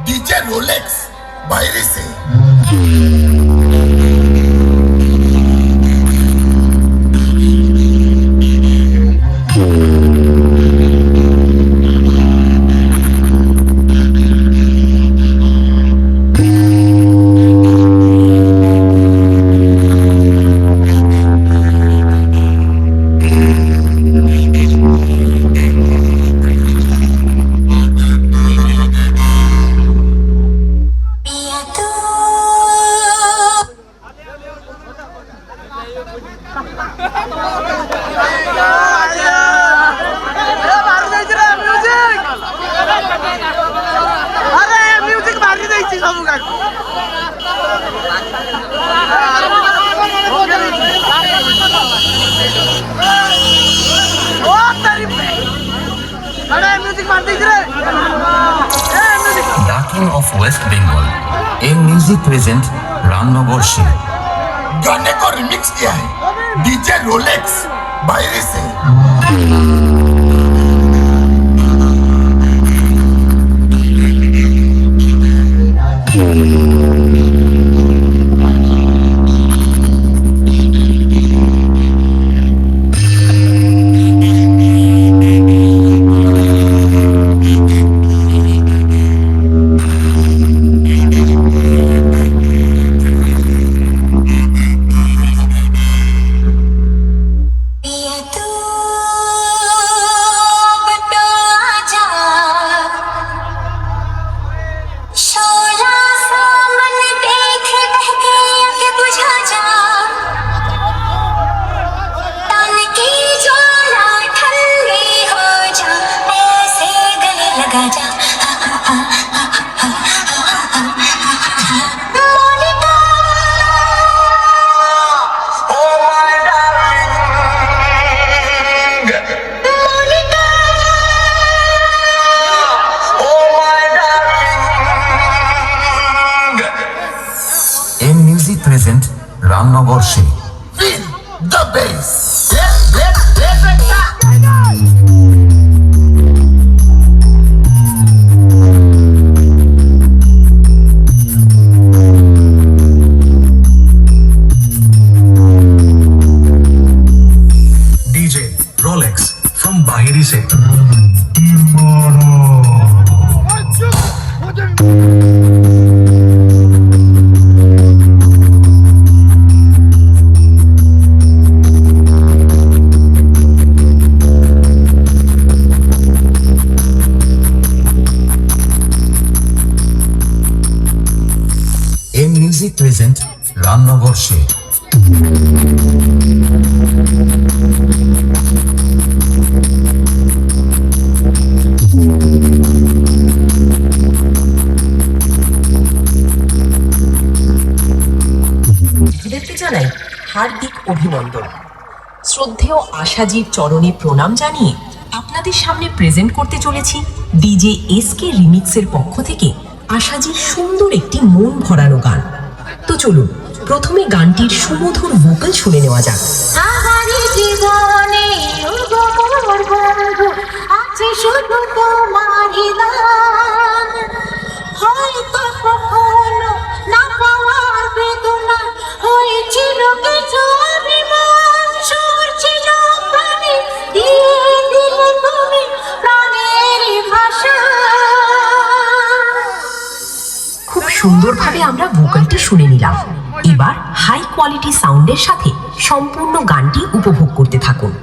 DJ Rolex बाहरी से Darkening of West Bengal, a music present Ramnagar से गाने को रिमिक्स किया है डीजे रोलेक्स बाहरी से। a music present रामनगर से Feel the bass. DJ Rolex from Bahiri se a music present Ramnagar से দেখতে জানাই হার্দিক অভিনন্দন। শ্রদ্ধেয় আশাজির চরণে প্রণাম জানিয়ে আপনাদের সামনে প্রেজেন্ট করতে চলেছি ডিজে এসকে রিমিক্সের পক্ষ থেকে আশাজির সুন্দর একটি মন ভরানো গান। তো চলুন প্রথমে গানটির সুমধুর ভোকাল শুনে নেওয়া যাক। জীবনে আছে শুধু তোমারই দান, হয়তো কখনো না পাওয়ার বেদনা হয়েছিল কিছু অভিমান, সুর ছিল প্রাণে দিয়ে দিলে তুমি প্রাণের ভাষা। খুব সুন্দরভাবে আমরা ভোকালটি শুনে নিলাম। এবার হাই কোয়ালিটি সাউন্ডের সাথে সম্পূর্ণ গানটি উপভোগ করতে থাকুন।